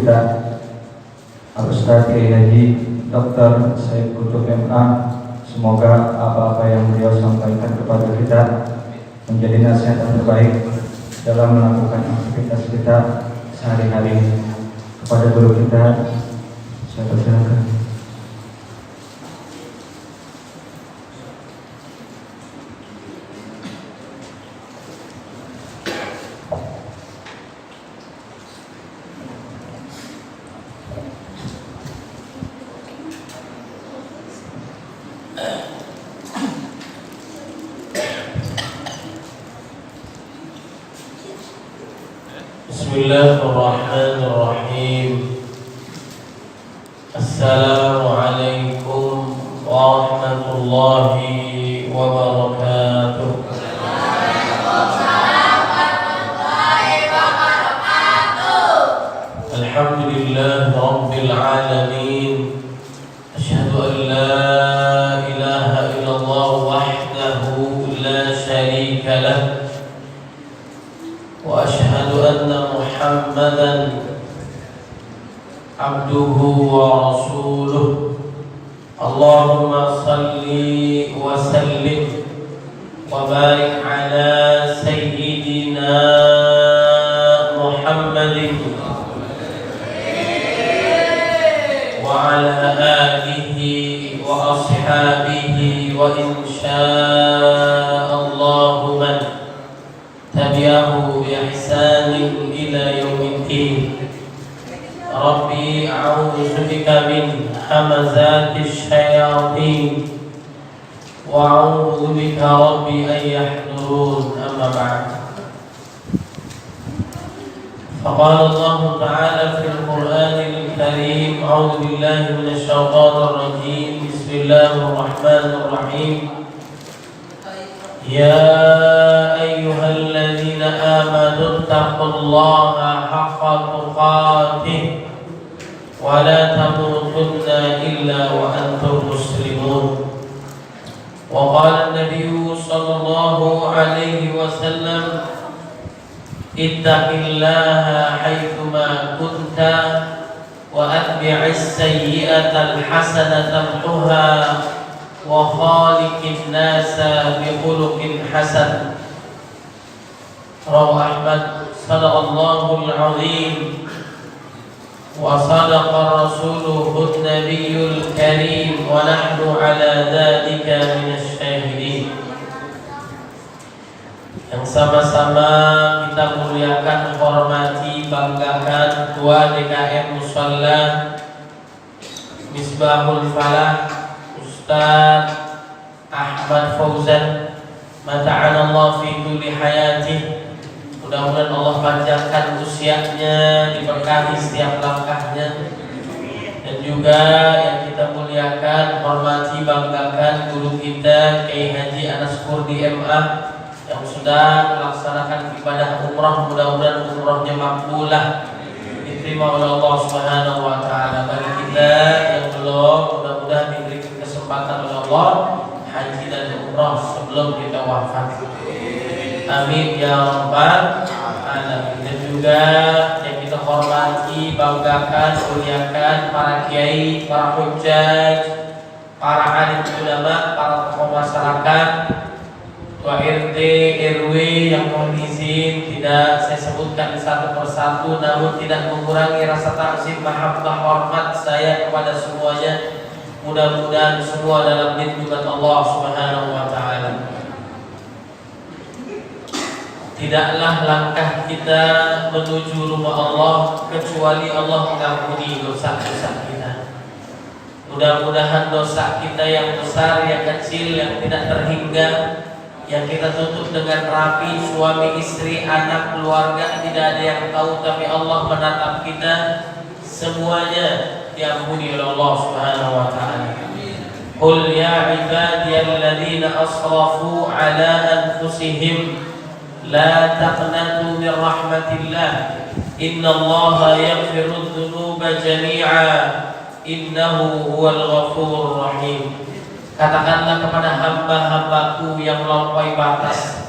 kita Al-Ustaz Kiai Haji Dr. Said Qutb MA. Semoga apa-apa yang beliau sampaikan kepada kita menjadi nasihat yang terbaik dalam melakukan aktivitas kita sehari-hari. Kepada guru kita, saya persilakan. Bismillahirrahmanirrahim. Assalamualaikum warahmatullahi wabarakatuh. Alhamdulillah rabbil alamin. Asyhadu an la ilaha illallah wahdahu la syarika lah. Wa asyhadu anna Muhammadan abduhu wa rasuluh. Allahumma salli wa sallim wa barik ala sayyidina Muhammadin wa ala alihi wa ashabihi wa insya'allahu man tabi'ahu bi ihsanin ila yaumiddin. Rabbi a'udzu bika min hamazatis syayatin wa a'udzu bika rabbi an yahdurun. Amma ba'd. Faqala Allah ta'ala fil Qur'anil Karim, a'udzu billahi minasy syaithanir rajim. Bismillahirrahmanirrahim. Ya ayyuhalladzina amanu taqullaha haqqa tuqatih wa la tamutunna illa wa antum muslimun. Wa qala an-nabiyyu sallallahu alaihi wasallam, ittaqillaha haitsuma kunta wa atbi'is sayyi'atal hasanata tamhuha wa khaliqin nasa bi khuluqin hasan. Rawahu Ahmad. Sadaqallahul azim wa sadaqa rasuluhun nabiyyul karim wa nahnu ala dzalika minasy syahidin. Yang sama-sama kita muliakan, hormati, banggakan Ketua DKM Musalla Misbahul Falah Ustaz Ahmad Fauzan, mata'anallah fi kulli hayatih. Mudah-mudahan Allah panjangkan usianya, diberkahi setiap langkahnya. Dan juga yang kita muliakan, hormati, banggakan guru kita Kiai Haji Anas Kurdi MA yang sudah melaksanakan ibadah umrah. Mudah-mudahan umrahnya makbulah, diterima oleh Allah Subhanahu wa taala. Bagi kita yang belum, mudah-mudahan diberi kesempatan oleh Allah haji dan umrah sebelum kita wafat. Amin ya rabbal alamin. Dan juga yang kita hormati, banggakan, muliakan para kiai, para hujjaj, para alim ulama, para tokoh masyarakat, Ketua RT, RW yang mohon izin tidak saya sebutkan satu persatu, namun tidak mengurangi rasa takzim, mahabbah, hormat saya kepada semuanya. Mudah-mudahan semua dalam lindungan Allah Subhanahu wa taala. Tidaklah langkah kita menuju rumah Allah kecuali Allah mengampuni dosa-dosa kita. Mudah-mudahan dosa kita yang besar, yang kecil, yang tidak terhingga, yang kita tutup dengan rapi, suami, istri, anak, keluarga, tidak ada yang tahu, tapi Allah menatap kita, semuanya diampuni oleh Allah Subhanahu wa taala. Qul ya ibadiyalladzina asrafu ala anfusihim la taqnatu min rahmatillah innallaha yaghfiru dzunuba jami'a innahu huwal ghafurur rahim. Katakanlah kepada hamba-hambaku yang melampaui batas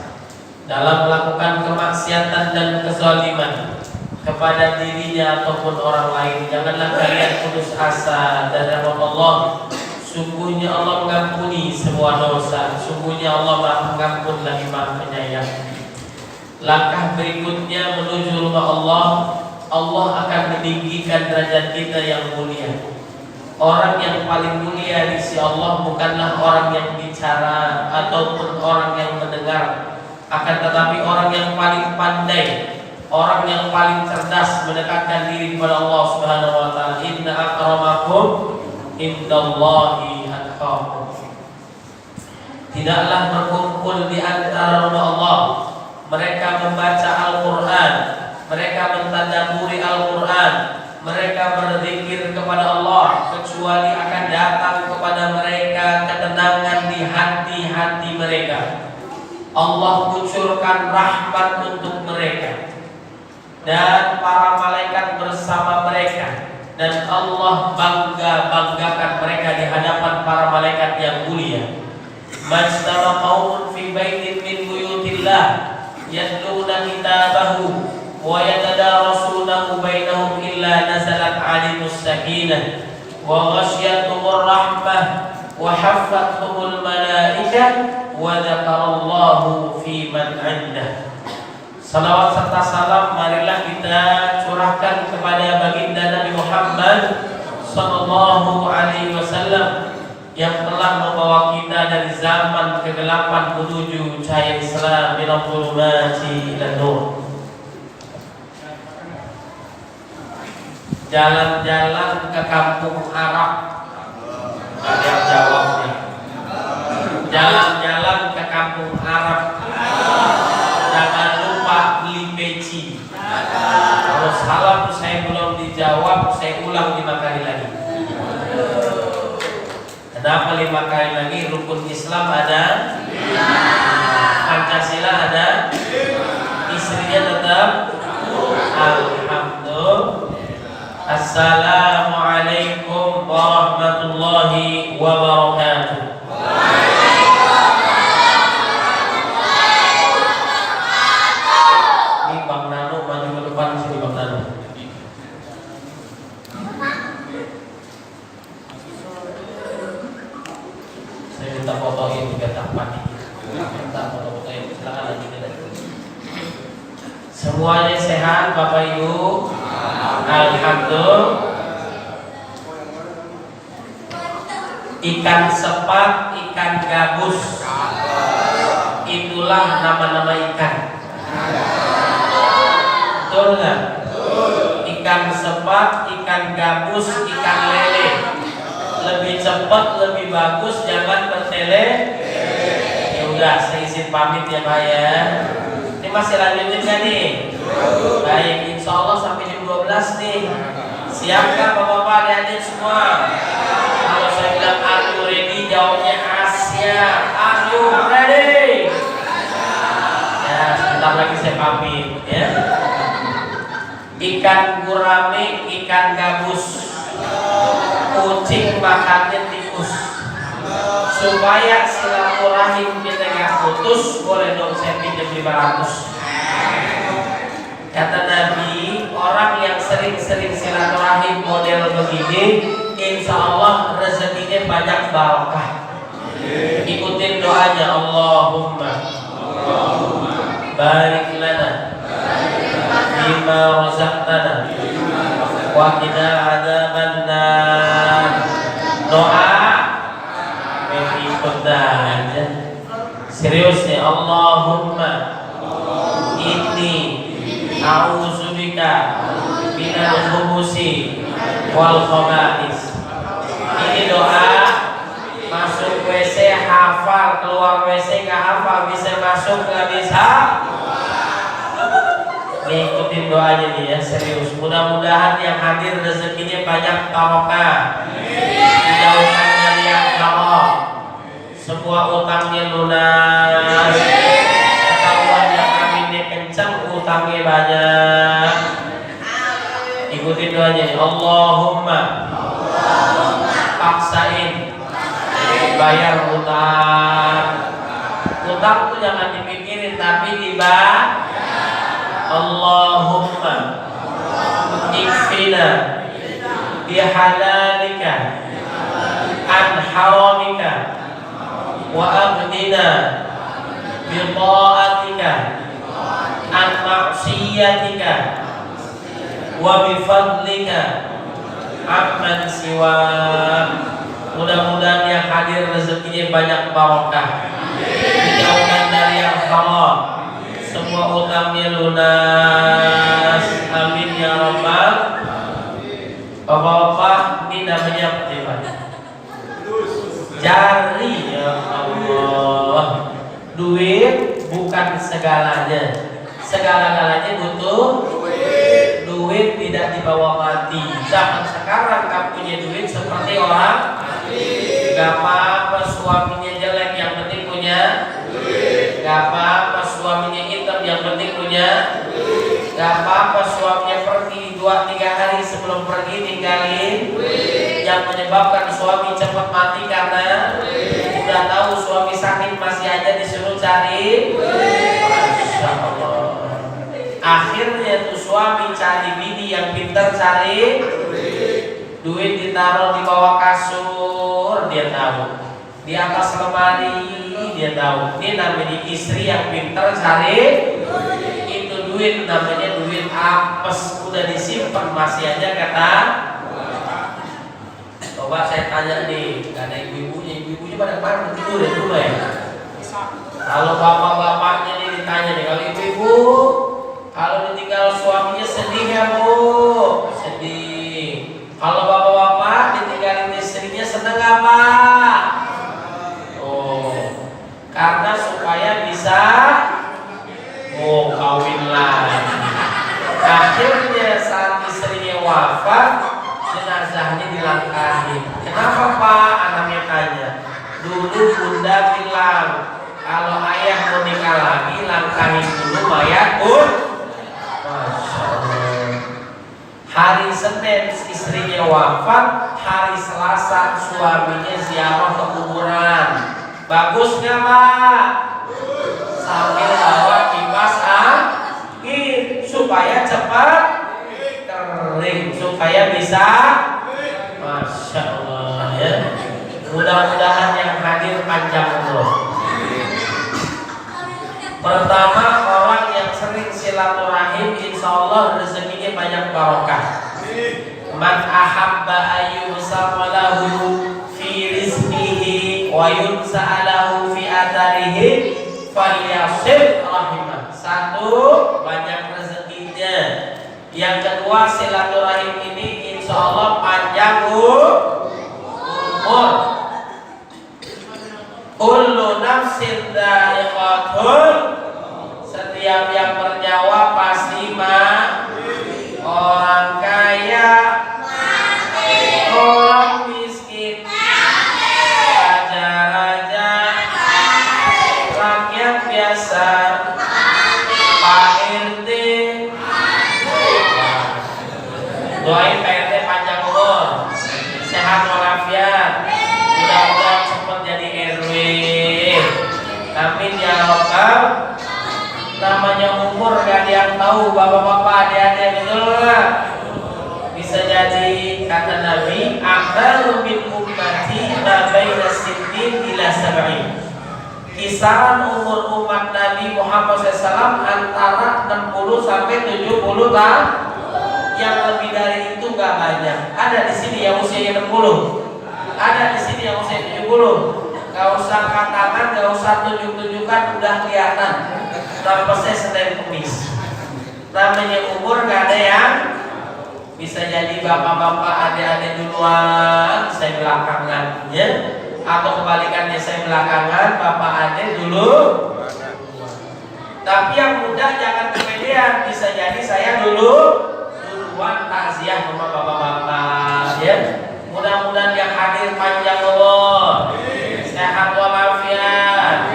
dalam melakukan kemaksiatan dan kezaliman, kepada dirinya ataupun orang lain. Janganlah kalian putus asa dari rahmat Allah. Sungguhnya Allah mengampuni semua dosa. Sungguhnya Allah Maha Pengampun lagi Maha Penyayang. Langkah berikutnya menuju rumah Allah, Allah akan meninggikan derajat kita yang mulia. Orang yang paling mulia di sisi Allah bukanlah orang yang bicara ataupun orang yang mendengar, akan tetapi orang yang paling pandai, orang yang paling cerdas mendekatkan diri kepada Allah Subhanahu wa taala. Inna akramakum indallahi atqakum. Tidaklah berkumpul di antara rumah Allah mereka membaca Al-Quran, mereka mentadaburi Al-Quran, mereka berzikir kepada Allah, kecuali akan datang kepada mereka ketenangan di hati-hati mereka. Allah kucurkan rahmat untuk mereka dan para malaikat bersama mereka, dan Allah banggakan mereka di hadapan para malaikat yang mulia. Majtama qaumun fi baitin min buyutillah yatluna kitabahu wa yatadarasunahu bainahum illa nazalat 'alaihimus sakinah wa ghasyiyatuhur rahmah wa haffathumul malaikah wa dzakarallahu fi man 'indah. Salawat serta salam marilah kita curahkan kepada baginda Nabi Muhammad sallallahu alaihi wasallam yang telah membawa kita dari zaman kegelapan menuju cahaya Islam, minal zulumati ilan nur. Jalan-jalan ke kampung Arab, ada yang jawab nih. Jalan-jalan ke kampung Arab, jangan lupa beli peci. Kalau salam saya belum dijawab, saya ulang 5 kali lagi. Kenapa 5 kali lagi? Rukun Islam ada, Pancasila ada, istrinya tetap. Alhamdulillah. Assalamualaikum warahmatullahi wabarakatuh. Ini Bang Nano maju ke depan sini, Bang Nano. Saya minta fotoin juga tapan ini. Minta foto-fotoin, silakan lagi kita. Semuanya sehat Bapak Ibu? Alhamdulillah. Ikan sepat, ikan gabus, itulah nama-nama ikan. Betul nggak? Ikan sepat, ikan gabus, ikan lele. Lebih cepat, lebih bagus, jangan bertele. Ya udah, saya izin pamit ya Pak ya. Ini masih lanjutin kan nih? Baik, insya Allah sampai jam 12 nih. Siapkan bapak-bapak dan adik semua? Kalau saya bilang are you ready, jawabnya Asia. Are you ready? Ya, sebentar lagi saya pamit ya. Ikan gurame, ikan gabus, kucing makannya tikus. Supaya silaturahim kita gak putus, boleh dong saya pinjam 500. Kata Nabi, orang yang sering-sering silaturahim model begini, insya Allah rezekinya banyak barokah. Ikutin doanya, Allahumma barik lana bima razaqtana wa qina adzabannar. Doa ikut aja. Serius nih, Allahumma inni a'udzubika minal khubusi wal khaba'is. Ini doa masuk WC hafal, keluar WC nggak hafal, bisa masuk nggak bisa. Ikutin doanya nih ya, serius. Mudah-mudahan yang hadir rezekinya banyak barokah, dijauhkan dari yang haram, semua utangnya lunas, ketahuan yang aminnya kencang, utangnya banyak. Ikutin doanya, Allahumma paksain bayar utang. Utang tuh jangan dipikirin tapi dibayar. Allahumma واغننا بحلالك عن حرامك وأغننا بطاعتك عن معصيتك وبفضلك عمن سواك. Mudah-mudahan yang hadir rezekinya banyak barokah, dijauhkan dari yang haram, semua utangnya lunas, amin ya rabbal. Bapak-bapak, ini namanya apa? Jari, ya Allah. Duit bukan segalanya, segala-galanya butuh duit, tidak dibawa mati. Zaman sekarang kamu punya duit seperti orang gak apa-apa suaminya jelek, yang penting punya duit. Gak apa-apa suaminya hitam, yang penting punya duit. Gak apa-apa suaminya pergi 2-3 hari sebelum pergi tinggalin duit. Yang menyebabkan suami cepat mati karena duit. Udah tahu suami sakit masih aja disuruh cari duit. Masya Allah. Akhirnya tuh suami cari bini yang pintar cari duit, ditaruh di bawah kasur dia tahu, di atas lemari dia tahu. Ini namanya istri yang pintar cari itu duit, namanya duit apes, udah disimpan masih aja kata. Coba saya tanya nih, gak ada ibu-ibunya pada kemana tidur di rumah ya? Kalau bapak-bapaknya nih ditanya nih, kalau ibu-ibu kalau ditinggal suaminya sedih ya bu? Sedih. Kalau bapak-bapak ditinggalin istrinya seneng apa? Oh, karena supaya bisa kawin lagi. Akhirnya saat istrinya wafat, jenazahnya dilangkahin. Kenapa pak? Anaknya tanya. Dulu bunda bilang kalau ayah mau nikah lagi langkahin dulu mayat pun. Masya Allah. Hari Senin istrinya wafat, hari Selasa suaminya ziarah ke kuburan. Bagus nggak pak? Sambil bawa kipas angin supaya cepat kering, supaya bisa. Masya Allah ya. Mudah-mudahan yang hadir panjang umur. Pertama, orang yang sering silaturahim insya Allah rezekinya banyak barokah. Man ahabba ayyusamalahu fi rizqihi wa yunsa'alahu fi atharihi falyasil rahimah. Satu, banyak rezekinya. Yang kedua, silaturahim ini insya Allah panjang umur. Kullu nafsin dha'iqatul, setiap yang bernyawa pasti mati. Orang kaya, orang miskin, raja-raja, rakyat biasa, Pak RT. Doain Pak RT panjang umur, sehat walafiat, mudah-mudahan cepat jadi RW. Amin ya rabbal. Namanya umur gak ada yang tahu, bapak-bapak, adik-adik, betul nggak? Bisa jadi kata Nabi, akbaru min ummati ma baina sittin ila sab'in. Kisaran umur umat Nabi Muhammad SAW antara 60 sampai 70 tahun. Yang lebih dari itu nggak banyak. Ada di sini yang usianya 60, ada di sini yang usia 70. Gak usah katakan, gak usah tunjuk-tunjukkan, udah kelihatan. Napasnya Senin Kemis. Namanya umur gak ada yang bisa jadi bapak-bapak, adik-adik duluan, saya belakangan, ya. Atau kebalikannya, saya belakangan, bapak adik dulu. Tapi yang muda jangan kepedean, bisa jadi saya duluan takziah sama bapak-bapak, ya. Mudah-mudahan yang hadir panjang umur, sehat walafiat,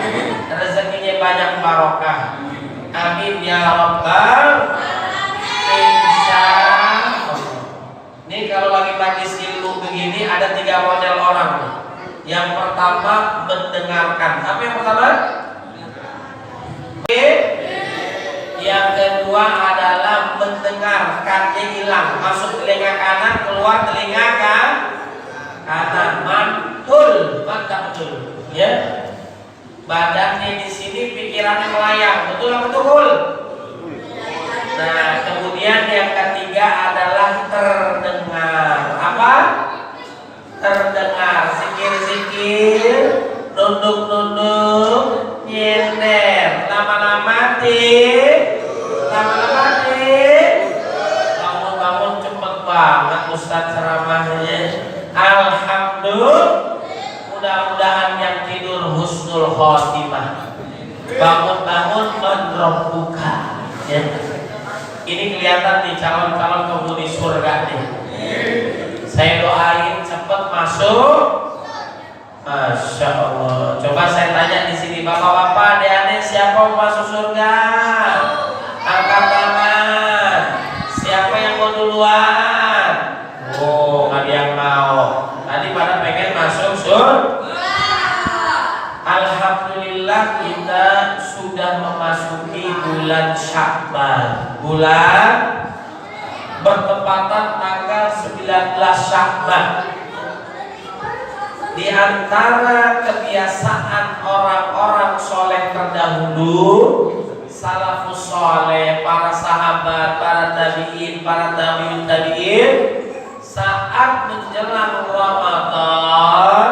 rezekinya banyak barokah. Amin ya rabbal alamin. Ini kalau lagi majlis ilmu begini ada 3 model orang. Yang pertama mendengarkan. Apa yang pertama? Yang kedua adalah mendengarkan. dengar, katnya hilang, masuk telinga kanan, keluar telinga kanan, mantul, mantap betul, ya. Badannya di sini, pikirannya melayang, betul apa betul? Nah, kemudian yang ketiga adalah terdengar. Apa? Terdengar, zikir-zikir, nunduk-nunduk, nyender, lama-lama bangun-bangun cepet banget Ustadz ceramahnya. Alhamdulillah, mudah-mudahan yang tidur husnul khotimah, bangun-bangun menrobbuka, ya. Ini kelihatan nih calon-calon penghuni surga nih. Saya doain cepet masuk. Masya Allah. Coba saya tanya di sini, bapak-bapak, adik-adik, siapa mau masuk surga? Angkat tangan. Siapa yang mau duluan? Oh, nggak ada yang mau. Tadi pada pengen masuk surga. Alhamdulillah kita sudah memasuki bulan Sya'ban. Bulan bertepatan tanggal 19 Sya'ban. Di antara kebiasaan orang-orang soleh terdahulu, salafus soleh, para sahabat, para tabi'in, para tabi'in, saat menjelang Ramadan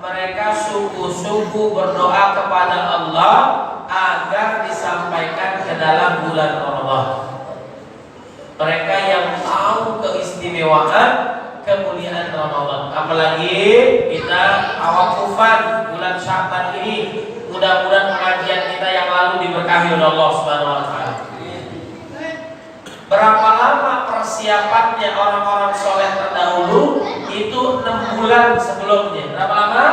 mereka sungguh-sungguh berdoa kepada Allah agar disampaikan ke dalam bulan Ramadan. Mereka yang tahu keistimewaan kemuliaan Ramadan. Apalagi kita awakufan bulan Sya'ban ini, mudah-mudahan pengajian kita yang lalu diberkahi oleh Allah Subhanahu wa taala. Berapa lama persiapannya orang-orang soleh terdahulu? Itu 6 bulan sebelumnya. Berapa lama?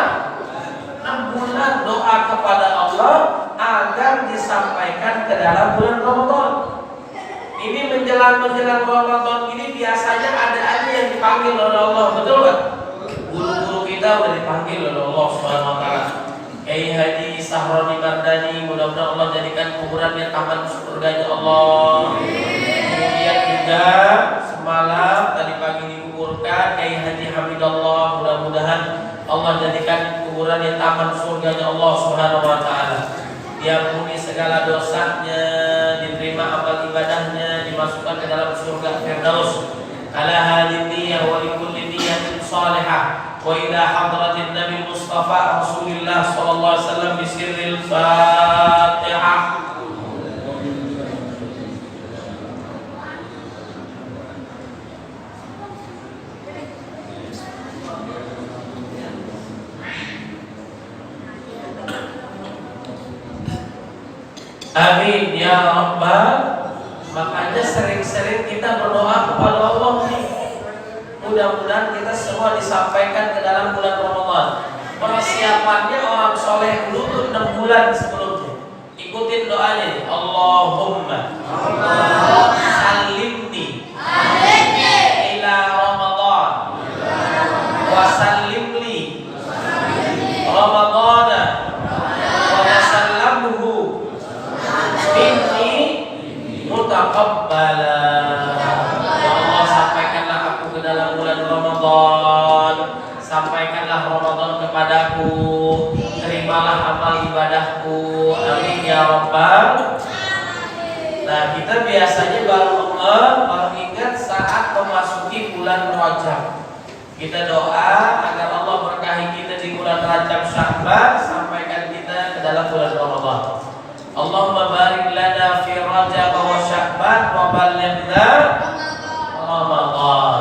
6 bulan doa kepada Allah agar disampaikan ke dalam bulan Ramadan. Ini menjelang Ramadan ini biasanya ada aja yang dipanggil oleh Allah, betul kan? Guru-guru kita udah dipanggil oleh Allah Subhanahu wa taala. Kiai Haji Sahroni Mardani, mudah-mudahan Allah jadikan kuburannya taman surganya Allah. Kemudian juga semalam tadi pagi dikuburkan Kiai Haji Hamidallah, mudah-mudahan Allah jadikan kuburannya taman surganya Allah Subhanahu wa taala. Diampuni segala dosanya, diterima amal ibadahnya, dimasukkan ke dalam surga Firdaus. Ala hadhihi wa li kulli niyatin salihah wa ila hadratin Nabi Mustafa Rasulullah sallallahu alaihi wasallam bi sirril Fatihah. Amin ya Rabbal. Makanya sering-sering kita berdoa kepada Allah nih. Mudah-mudahan kita semua disampaikan ke dalam bulan Ramadan. Persiapannya orang soleh dulu tuh 6 bulan sebelumnya. Ikutin doanya. Allahumma salimni ila Ramadan wa salimli Ramadana wa tasallamhu minni mutaqabbala. Ya Allah, sampaikanlah aku ke dalam bulan Ramadan, sampaikanlah Ramadan kepadaku, terimalah amal ibadahku. Amin ya Rabbal. Nah, kita biasanya baru ingat saat memasuki bulan Rajab. Kita doa agar Allah berkahi kita di bulan Rajab Sya'ban, sampaikan kita ke dalam bulan Ramadan. Allahumma barik lana fi Rajab wa Sya'ban wa ballighna Ramadan.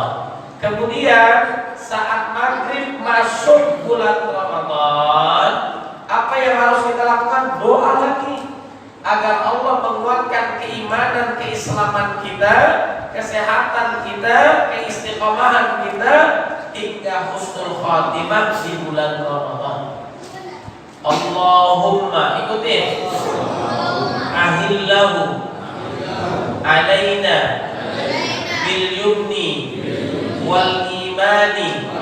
Kemudian saat maghrib masuk bulan Ramadan, apa yang harus kita lakukan? Doa lagi agar Allah menguatkan keimanan, keislaman kita, kesehatan kita, keistiqomahan kita hingga husnul khatimah di bulan Ramadan. Allahumma, ikutin, ahillahu alaina bil yumni wal imani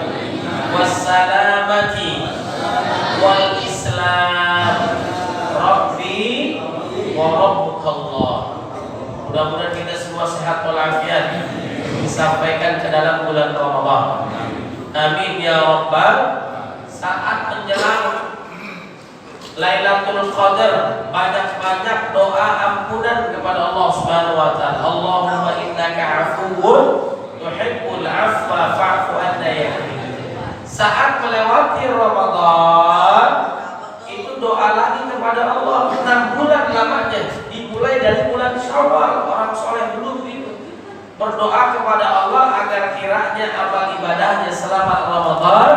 was salamati wal islam rabbi wa rabbukallah. Mudah-mudahan kita semua sehat walafiat disampaikan ke dalam bulan Ramadan. Amin ya rabbal. Saat menjelang Lailatul Qadar, banyak-banyak doa ampunan kepada Allah Subhanahu wa taala. Allahumma innaka afuwun tuhibbul afwa fa'fu anna ya. Saat melewati Ramadan, itu doa lagi kepada Allah. 6 bulan lamanya, dimulai dari bulan Syawal. Orang soleh dulu itu berdoa kepada Allah agar kiranya amal ibadahnya selama Ramadan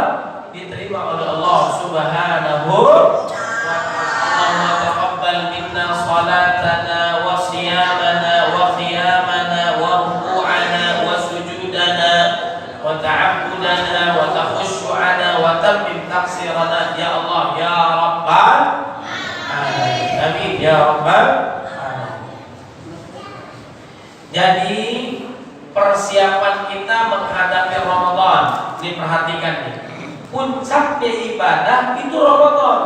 diterima oleh Allah Subhanahu wa ta'ala. Allahumma taqabbal minna salatana wa siyamana wa qiyamana wa ruku'ana wa sujudana wa ta'abbudana wa takhushu'ana wa tammim taqsirana ya Allah ya Rabbal alamin. Amin ya Rabbal alamin. Jadi persiapan kita menghadapi Ramadan, diperhatikan nih. Puncaknya ibadah itu Ramadan.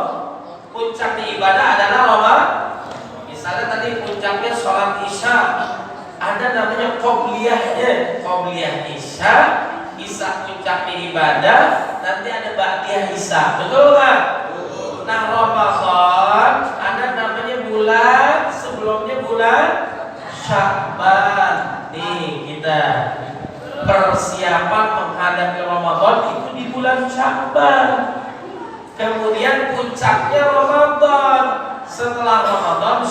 Puncaknya ibadah adalah Ramadan. Misalnya tadi puncaknya sholat Isya, ada namanya qobliyahnya, qobliyah Isya. Isya puncaknya ibadah, nanti ada ba'diyah Isya. Betul nggak? Nah Ramadan ada namanya bulan sebelumnya bulan Sya'ban. Nih kita persiapan menghadapi Ramadan itu di bulan Sya'ban. Kemudian puncaknya Ramadan. Setelah Ramadan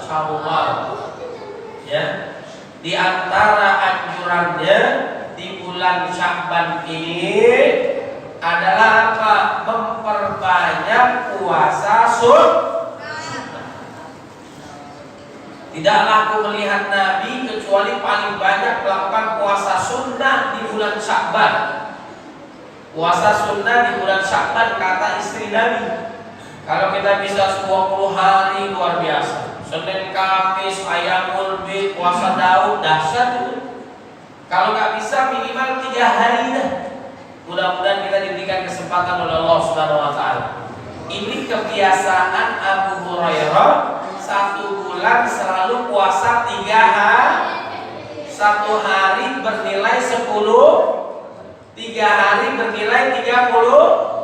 Syawal. Ya. Di antara anjurannya di bulan Sya'ban ini adalah apa? Memperbanyak puasa sunnah. Tidaklah aku melihat Nabi kecuali paling banyak melakukan puasa sunnah di bulan Sya'ban. Puasa sunnah di bulan Sya'ban kata istri Nabi. Kalau kita bisa 20 hari luar biasa. Senin, Kamis, Ayyamul Bid, puasa Daud dahsyat itu. Kalau nggak bisa minimal 3 hari dah. Mudah-mudahan kita diberikan kesempatan oleh Allah Subhanahu wa taala. Ini kebiasaan Abu Hurairah, 1 bulan selalu puasa 3 hari. 1 hari bernilai 10, 3 hari bernilai 30.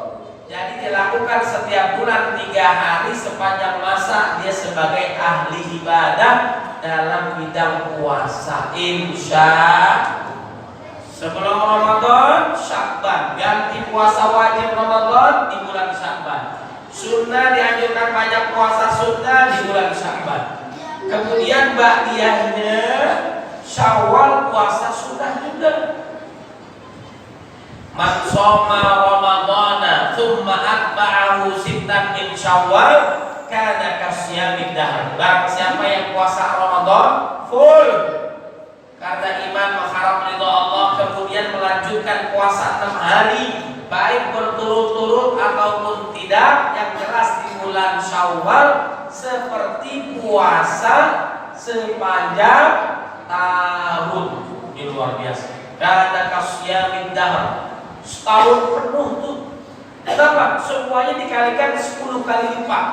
Jadi dilakukan setiap bulan 3 hari sepanjang masa dia sebagai ahli ibadah dalam bidang puasa. Insya sebelum Ramadan Sya'ban, ganti puasa wajib Ramadan di bulan Sya'ban. Sunnah dianjurkan banyak puasa sunnah di bulan Sya'ban. Kemudian ba'diyahnya Syawal puasa sunnah juga. Man shoma Ramadana thumma atba'ahu sittan min Syawal kana kasyamid dahr. Barang siapa yang puasa Ramadan full karena iman mengharap ridha Allah, kemudian melanjutkan puasa 6 hari baik berturut-turut ataupun tidak, yang jelas di bulan Syawal seperti puasa sepanjang tahun. Ini luar biasa. Kana kasyamid dahr. Setahun penuh tuh. Kenapa? Semuanya dikalikan 10 kali lipat.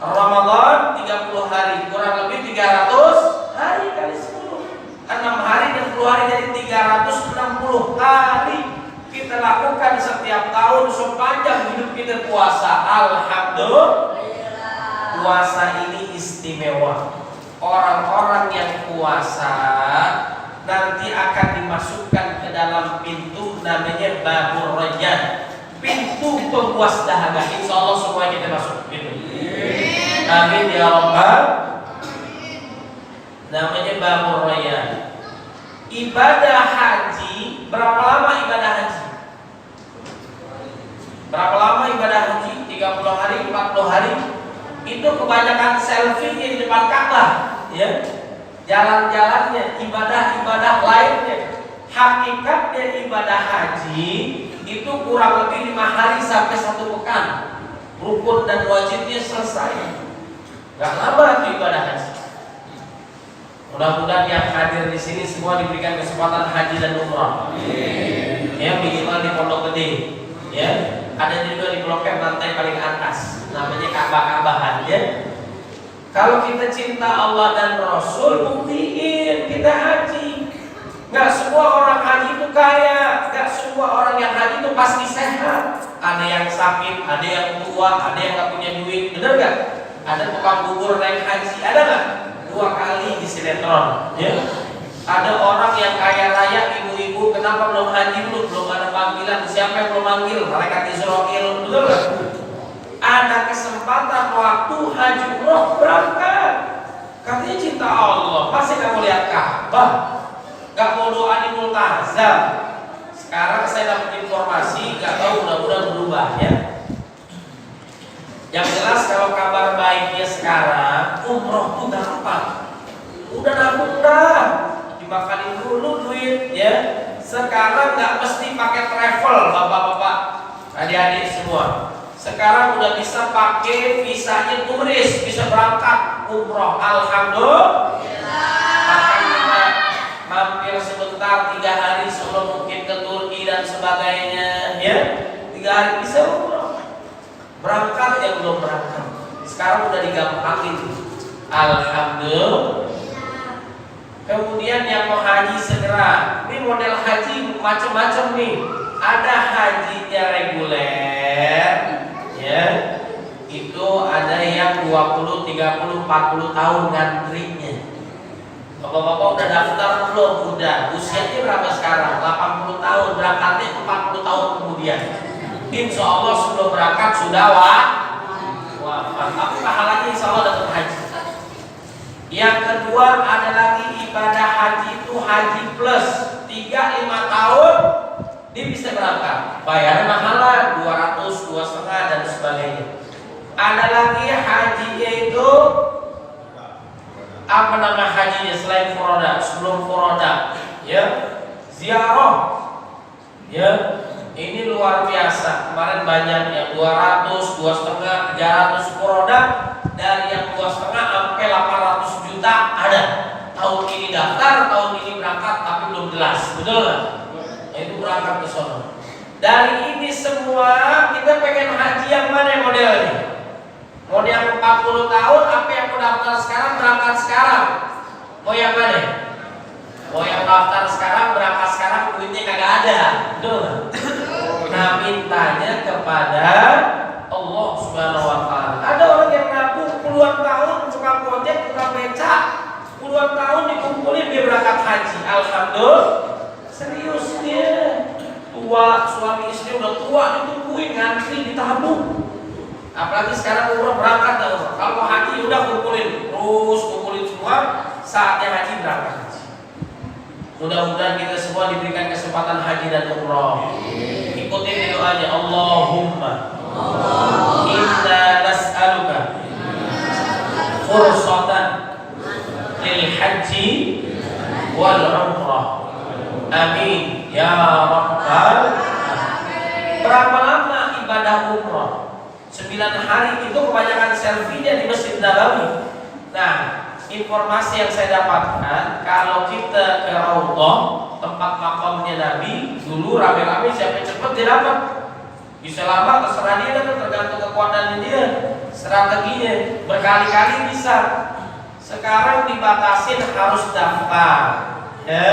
Ramadan 30 hari kurang lebih 300 hari kali 10. 6 hari dan 10 hari jadi 360 hari kita lakukan setiap tahun sepanjang hidup kita puasa. Alhamdulillah. Puasa ini istimewa. Orang-orang yang puasa nanti akan dimasukkan ke dalam pintu namanya Babur Rayyan, pintu pembuas dahaga. Insya Allah semua kita masuk gitu. Amin ya Rabbal. Namanya Babur Rayyan. Ibadah haji, berapa lama ibadah haji? Berapa lama ibadah haji? 30 hari, 40 hari. Itu kebanyakan selfie di depan Ka'bah, ya. Jalan-jalannya, ibadah-ibadah lainnya. Hakikatnya ibadah haji itu kurang lebih 5 hari sampai 1 pekan. Rukun dan wajibnya selesai. Gak lama itu ibadah haji. Mudah-mudahan yang hadir di sini semua diberikan kesempatan haji dan umrah. Ya, minimal di Pondok Gede. Ya, ada juga di Blok M lantai paling atas. Namanya Ka'bah-Ka'bahan, ya. Kalau kita cinta Allah dan Rasul, buktiin kita haji. Nggak semua orang haji itu kaya, nggak semua orang yang haji itu pasti sehat. Ada yang sakit, ada yang tua, ada yang nggak punya duit, bener nggak? Ada tukang bubur naik haji, ada nggak? 2 kali di sinetron, ya. Ada orang yang kaya raya, ibu-ibu, kenapa belum haji dulu? Belum ada panggilan, siapa yang belum manggil? Malaikat Israil, betul nggak? Ada kesempatan waktu haji umroh, berangkat. Katanya cinta Allah, masih nggak mau lihat Ka'bah, nggak mau doa di multazam. Sekarang saya dapat informasi, nggak tahu, mudah-mudahan berubah ya. Yang jelas kalau kabar baiknya sekarang, umroh tuh gampang. Udah nabung dah, dimakanin dulu duit ya. Sekarang nggak mesti pakai travel, bapak-bapak, adik-adik semua. Sekarang udah bisa pakai visanya turis, bisa berangkat umroh. Alhamdulillah. Bahkan kita mampir sebentar 3 hari sebelum mungkin ke Turki dan sebagainya, ya. 3 hari bisa umroh. Berangkat yang belum berangkat. Sekarang udah digampangin. Alhamdulillah. Kemudian yang mau haji segera. Ini model haji macam-macam nih. Ada hajinya reguler, ya. Itu ada yang 20, 30, 40 tahun ngantrinya. Bapak-bapak udah daftar belum? Udah. Usianya berapa sekarang? 80 tahun. Berangkatnya 40 tahun kemudian. Insya Allah sebelum berangkat sudah wafat. Tapi pahalanya insya Allah dapat haji. Yang kedua ada lagi ibadah haji itu haji plus 3-5 tahun dia bisa berangkat. Bayarnya mahalan 200, 2,5 dan sebagainya. Ada lagi hajinya itu apa nama hajinya selain furoda, sebelum furoda, ya, ziarah, ya. Ini luar biasa. Kemarin banyak yang 200, 2,5, 300 furoda. Dari yang 2,5 sampai 800 juta ada. Tahun ini daftar, tahun ini berangkat, tapi belum jelas, betul nggak? Itu berangkat ke sono. Dari ini semua kita pengen haji yang mana modelnya? Mau yang 40 tahun, apa yang mau daftar sekarang, berangkat sekarang? Mau yang mana? Mau yang daftar sekarang, berangkat sekarang, duitnya kagak ada, betul nggak? Nah, mintanya kepada Allah Subhanahu wa Ta'ala. Ada orang yang nabung puluhan tahun, tukang ojek, tukang becak, puluhan tahun dikumpulin dia berangkat haji. Alhamdulillah, serius dia. Tua, suami istri udah tua, ditungguin ngantri, ditabung. Apalagi sekarang umroh berangkat dah umroh. Kalau haji udah kumpulin, terus kumpulin semua, saatnya haji berangkat. Mudah-mudahan kita semua diberikan kesempatan haji dan umroh. Ikutin doanya, Allahumma inna nas'aluka fursatan lil haji wal umrah. Amin ya rabbal alamin. Berapa lama ibadah umrah? 9 hari itu kebanyakan selfie-nya di Masjid Nabawi. Nah, informasi yang saya dapatkan, kalau kita ke Raudhah, tempat makamnya Nabi, dulu rame-rame siapa cepat dia dapat. Bisa lama terserah dia, kan tergantung kekuatannya dia, strateginya. Berkali-kali bisa. Sekarang dibatasin harus daftar, ya.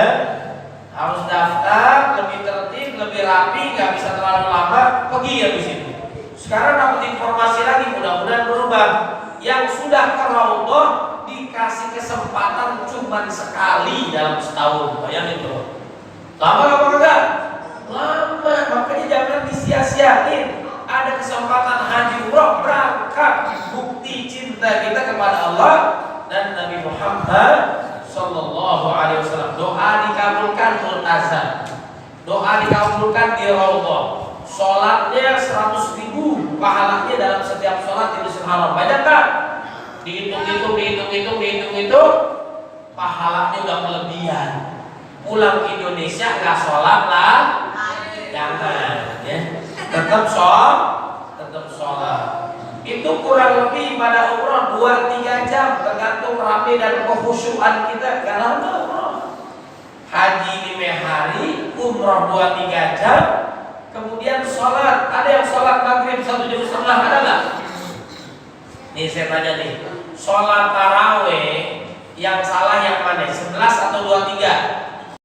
Harus daftar, lebih tertib, lebih rapi, nggak bisa terlalu lama, pergi ya di situ. Sekarang dapat informasi lagi, mudah-mudahan berubah. Yang sudah ke Raudhah dikasih kesempatan cuma sekali dalam setahun, bayangin tuh. Lama apa enggak? Lama, makanya jangan disia-siain. Ada kesempatan haji umroh, berangkat. Bukti cinta kita kepada Allah dan Nabi Muhammad Sallallahu Alaihi Wasallam. Doa dikabulkan multazam, doa dikabulkan di Raudhah. Sholatnya 100.000 pahalanya dalam setiap sholat di Masjidil Haram. Banyak kan? Dihitung, pahalanya udah kelebihan. Pulang ke Indonesia nggak sholat lah, jangan ya. Tetap sholat. Itu kurang lebih ibadah umroh 2-3 jam, tergantung rame dan kekhusyuan kita. Gak lama umroh. Haji 5 hari, umroh 2-3 jam. Kemudian sholat, ada yang sholat maghrib 1,5 jam, ada nggak? Nih saya tanya nih, sholat taraweh yang salah